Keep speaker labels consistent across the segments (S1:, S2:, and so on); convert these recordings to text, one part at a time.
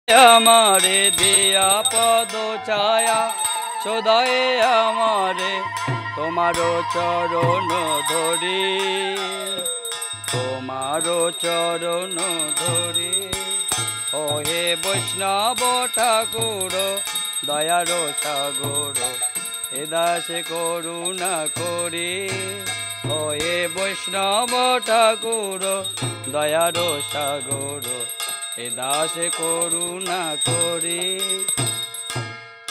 S1: আমারে দিয়া পদ ছায়া সদায়ে আমারে তোমারো চরণ ধরি, তোমারো চরণ ধরি। ও হে বৈষ্ণব ঠাকুর দয়ার সাগর, এ দাসে করুণা করি। ও হে বৈষ্ণব ঠাকুর দয়ার সাগর, এ দাসে করুণা করি।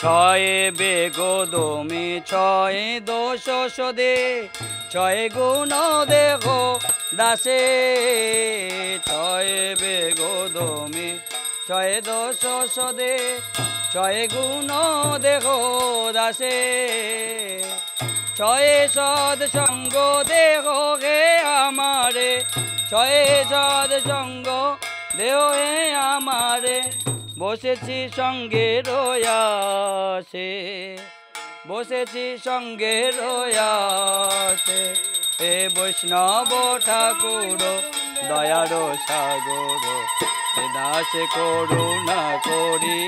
S1: ছয় বেগোদমি ছয় দোষ সদে, ছয় গুণ দেখো দাসে। ছয় বেগোদমি ছয় দোষ সদে, ছয় গুণ দেখো দাসে। ছয় সদ সঙ্গ দেখো হে আমারে, ছয় সদ সঙ্গ দেহ হে আমারে। বসেছি সঙ্গে রয়াসে, বসেছি সঙ্গে রয়াসে। হে বৈষ্ণব ঠাকুর দয়ার সাগর, হে দাসে করুণা করি।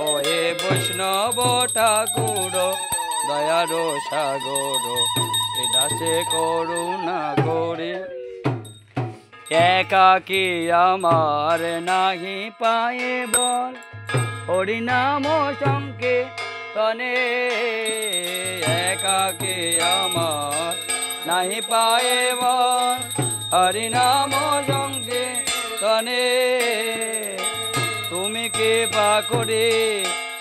S1: ও হে বৈষ্ণব ঠাকুর দয়ার সাগর, হে দাসে করুণা করি। একাকী আমার নাহি পায়ে বল, হরিনাম সংকে তনে। একাকী আমার নাহি পায়ে বল, হরিনাম সংকে তনে। তুমি কৃপা করে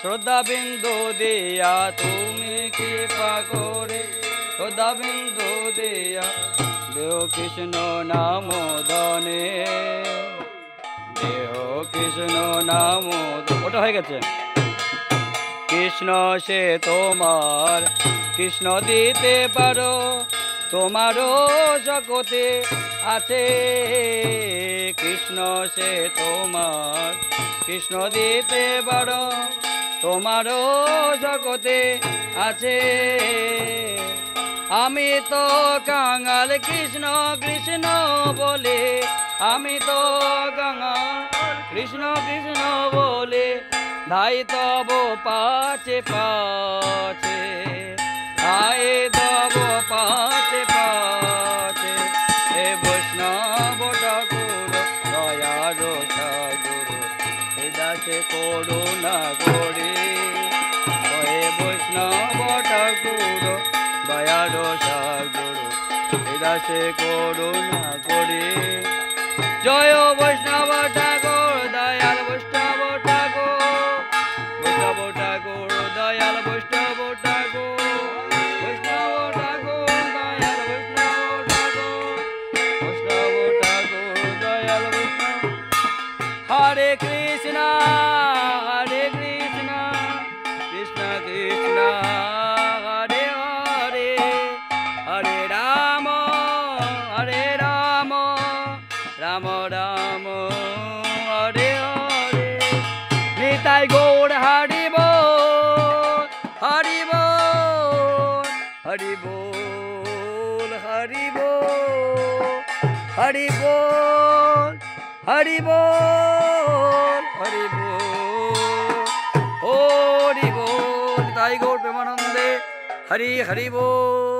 S1: শ্রদ্ধা বিন্দু দিয়া, তুমি কৃপা করে শ্রদ্ধা বিন্দু দিয়া। দেহ কৃষ্ণ নাম ধনে, দেহ কৃষ্ণ নাম। ওটা হয়ে গেছে। কৃষ্ণ সে তোমার, কৃষ্ণ দিতে পারো, তোমারও জগতে আছে। কৃষ্ণ সে তোমার, কৃষ্ণ দিতে পারো, তোমারও জগতে আছে। আমি তো কাঙাল কৃষ্ণ কৃষ্ণ বলে, আমি তো কাঙাল কৃষ্ণ কৃষ্ণ বলে। ধাই তব পাছে পাছে, ধাই তব পাছে পাছে। হে বৈষ্ণব ঠাকুর দয়ার সাগর, হে দাসে করুণা করি। হে বৈষ্ণব ঠাকুর দয়ার সাগর, হে দাসে করুণা করি। জয় বৈষ্ণব ঠাকুর দয়াল বৈষ্ণব ঠাকুর, বৈষ্ণব ঠাকুর দয়াল বৈষ্ণব ঠাকুর, বৈষ্ণব ঠাকুর দয়াল বৈষ্ণব ঠাকুর, বৈষ্ণব ঠাকুর দয়াল বৈষ্ণব। হরে কৃষ্ণ হরে কৃষ্ণ, কৃষ্ণ কৃষ্ণ হরে হরে, হরে রাম রাম রাম হরে হরে। নিতাই গৌর হরি বল, হরি বল, হরি বল, হরি বল, হরি বল, হরি বল, হরি বল, হরি বল। নিতাই গৌর প্রেমানন্দে হরি হরি বল।